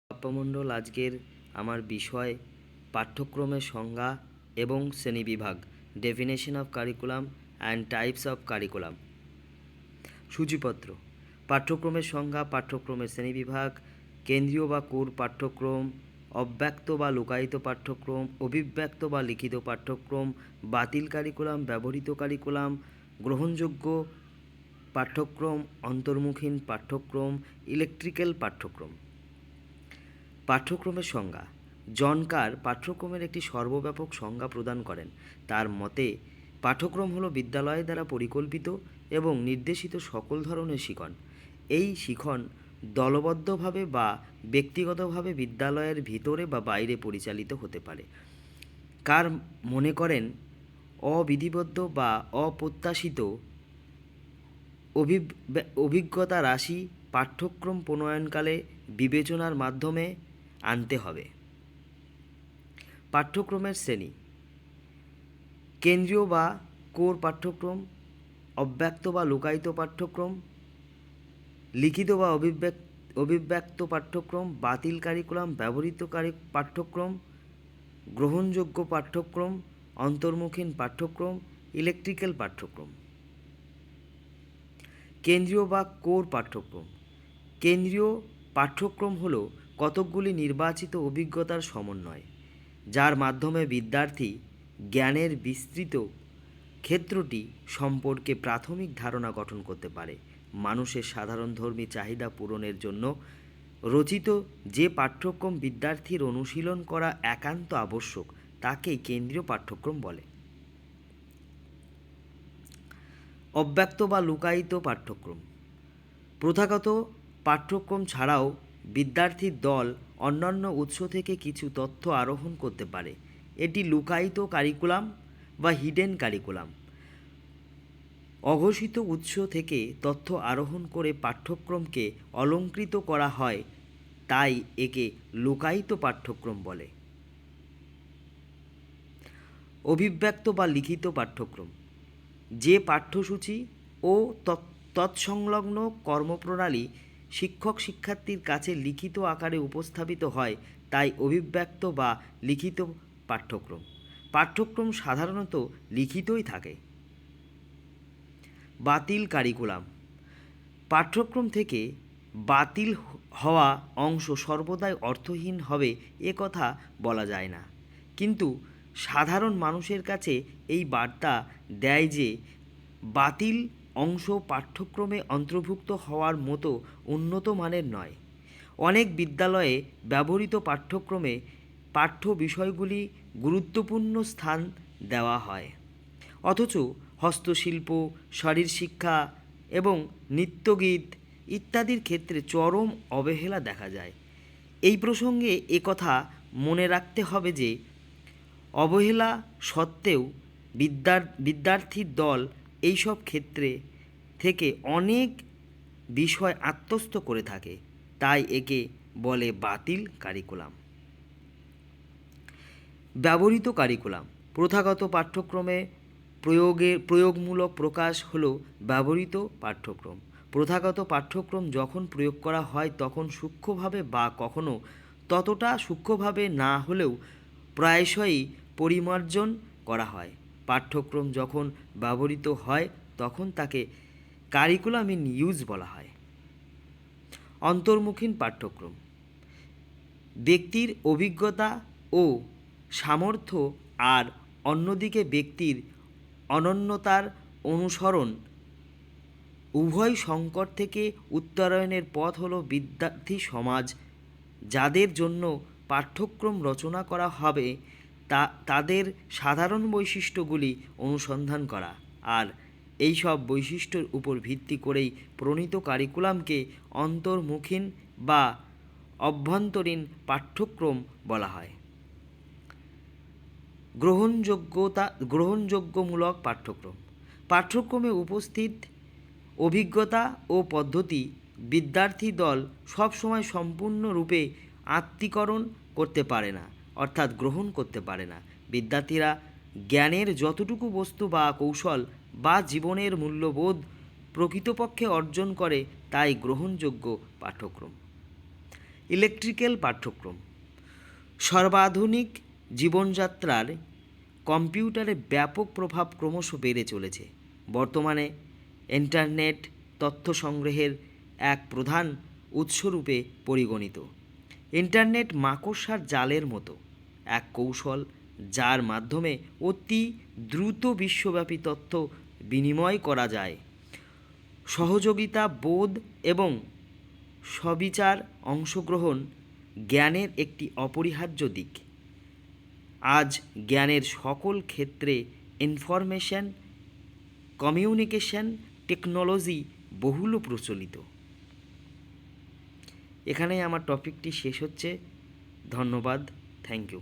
বাপ্পামণ্ডল। আজকের আমার বিষয় পাঠ্যক্রমের সংজ্ঞা এবং শ্রেণীবিভাগ, definition of curriculum and types of curriculum. সূচিপত্র: পাঠ্যক্রমের সংজ্ঞা, পাঠ্যক্রমের শ্রেণীবিভাগ, কেন্দ্রীয় বা কোর পাঠ্যক্রম, অব্যক্ত বা লুকায়িত পাঠ্যক্রম, অভিব্যক্ত বা লিখিত পাঠ্যক্রম, বাতিল কারিকুলাম, ব্যবহৃত কারিকুলাম, গ্রহণযোগ্য পাঠ্যক্রম, অন্তর্মুখীন পাঠ্যক্রম, ইলেকট্রিক্যাল পাঠ্যক্রম। পাঠ্যক্রমের সংজ্ঞা: জন কার পাঠ্যক্রমের একটি সর্বব্যাপক সংজ্ঞা প্রদান করেন। তার মতে, পাঠ্যক্রম হলো বিদ্যালয় দ্বারা পরিকল্পিত এবং নির্দেশিত সকল ধরনের শিখন। এই শিখন দলবদ্ধভাবে বা ব্যক্তিগতভাবে বিদ্যালয়ের ভিতরে বা বাইরে পরিচালিত হতে পারে। কার মনে করেন, অবিধিবদ্ধ বা অপ্রত্যাশিত অভিজ্ঞতা রাশি পাঠ্যক্রম প্রণয়নকালে বিবেচনার মাধ্যমে আনতে হবে। পাঠ্যক্রমের শ্রেণী: কেন্দ্রীয় বা কোর পাঠ্যক্রম, অব্যক্ত বা লুকায়িত পাঠ্যক্রম, লিখিত বা অভিব্যক্ত পাঠ্যক্রম, বাতিল কারিকুলাম, ব্যবহৃত পাঠ্যক্রম, গ্রহণযোগ্য পাঠ্যক্রম, অন্তর্মুখীন পাঠ্যক্রম, ইলেকট্রিক্যাল পাঠ্যক্রম। কেন্দ্রীয় বা কোর পাঠ্যক্রম: কেন্দ্রীয় পাঠ্যক্রম হল কতকগুলি নির্বাচিত অভিজ্ঞতার সমন্বয়, যার মাধ্যমে বিদ্যার্থী জ্ঞানের বিস্তৃত ক্ষেত্রটি সম্পর্কে প্রাথমিক ধারণা গঠন করতে পারে। মানুষের সাধারণধর্মী চাহিদা পূরণের জন্য রচিত যে পাঠ্যক্রম বিদ্যার্থীর অনুশীলন করা একান্ত আবশ্যক, তাকেই কেন্দ্রীয় পাঠ্যক্রম বলে। অব্যক্ত বা লুকায়িত পাঠ্যক্রম: প্রথাগত পাঠ্যক্রম ছাড়াও বিদ্যার্থীর দল অন্যান্য উৎস থেকে কিছু তথ্য আরোহণ করতে পারে। এটি লুকায়িত কারিকুলাম বা হিডেন কারিকুলাম। অঘোষিত উৎস থেকে তথ্য আরোহণ করে পাঠ্যক্রমকে অলংকৃত করা হয়, তাই একে লুকায়িত পাঠ্যক্রম বলে। অভিব্যক্ত বা লিখিত পাঠ্যক্রম: যে পাঠ্যসূচি ও তৎসংলগ্ন কর্মপ্রণালী শিক্ষক শিক্ষার্থীর কাছে লিখিত আকারে উপস্থাপিত হয়, তাই অভিব্যক্ত বা লিখিত পাঠ্যক্রম। পাঠ্যক্রম সাধারণত লিখিতই থাকে। বাতিল কারিকুলাম: পাঠ্যক্রম থেকে বাতিল হওয়া অংশ সর্বদাই অর্থহীন হবে এ কথা বলা যায় না, কিন্তু সাধারণ মানুষের কাছে এই বার্তা দেয় যে বাতিল অংশ পাঠ্যক্রমে অন্তর্ভুক্ত হওয়ার মতো উন্নত মানের নয়। অনেক বিদ্যালয়ে ব্যবহৃত পাঠ্যক্রমে পাঠ্য বিষয়গুলি গুরুত্বপূর্ণ স্থান দেওয়া হয়, অথচ হস্তশিল্প, শারীরশিক্ষা এবং নৃত্যগীত ইত্যাদির ক্ষেত্রে চরম অবহেলা দেখা যায়। এই প্রসঙ্গে একথা মনে রাখতে হবে যে অবহেলা সত্ত্বেও বিদ্যার্থীর দল এইসব ক্ষেত্রে থেকে অনেক বিষয় আত্মস্থ করে থাকে, তাই একে বলে বাতিল কারিকুলাম। ব্যবহৃত কারিকুলাম: প্রথাগত পাঠ্যক্রমে প্রয়োগমূলক প্রকাশ হল ব্যবহৃত পাঠ্যক্রম। প্রথাগত পাঠ্যক্রম যখন প্রয়োগ করা হয় তখন সূক্ষ্মভাবে বা কখনো ততটা সূক্ষ্মভাবে না হলেও প্রায়শই পরিমার্জন করা হয়। পাঠ্যক্রম যখন ব্যবহৃত হয় তখন তাকে কারিকুলাম ইন ইউজ বলা হয়। অন্তর্মুখীন পাঠ্যক্রম: ব্যক্তির অভিজ্ঞতা ও সামর্থ্য আর অন্যদিকে ব্যক্তির অনন্যতার অনুসরণ উভয় সংকট থেকে উত্তরণের পথ হল বিদ্যার্থী সমাজ যাদের জন্য পাঠ্যক্রম রচনা করা হবে তাদের সাধারণ বৈশিষ্ট্যগুলি অনুসন্ধান করা, আর এই সব বৈশিষ্ট্যের উপর ভিত্তি করেই প্রণীত কারিকুলামকে অন্তর্মুখীন বা অভ্যন্তরীণ পাঠ্যক্রম বলা হয়। গ্রহণযোগ্যমূলক পাঠ্যক্রম: পাঠ্যক্রমে উপস্থিত অভিজ্ঞতা ও পদ্ধতি বিদ্যার্থী দল সবসময় সম্পূর্ণরূপে আত্মীকরণ করতে পারে না, অর্থাৎ গ্রহণ করতে পারে না। বিদ্যার্থীরা জ্ঞানের যতটুকু বস্তু বা কৌশল বা জীবনের মূল্যবোধ প্রকৃতপক্ষে অর্জন করে তাই গ্রহণযোগ্য পাঠ্যক্রম। ইলেকট্রিক্যাল পাঠ্যক্রম। সর্বাধুনিক জীবনযাত্রার কম্পিউটারে ব্যাপক প্রভাব ক্রমশ বেড়ে চলেছে। বর্তমানে ইন্টারনেট তথ্য সংগ্রহের এক প্রধান উৎসরূপে পরিগণিত। ইন্টারনেট মাকড়সার জালের মতো এক কৌশল, যার মাধ্যমে অতি দ্রুত বিশ্বব্যাপী তথ্য বিনিময় করা যায়। সহযোগিতা বোধ এবং সবিচার অংশগ্রহণ জ্ঞানের একটি অপরিহার্য দিক। আজ জ্ঞানের সকল ক্ষেত্রে ইনফরমেশন কমিউনিকেশন টেকনোলজি বহুল প্রচলিত। এখানেই আমার টপিকটি শেষ হচ্ছে। ধন্যবাদ। Thank you.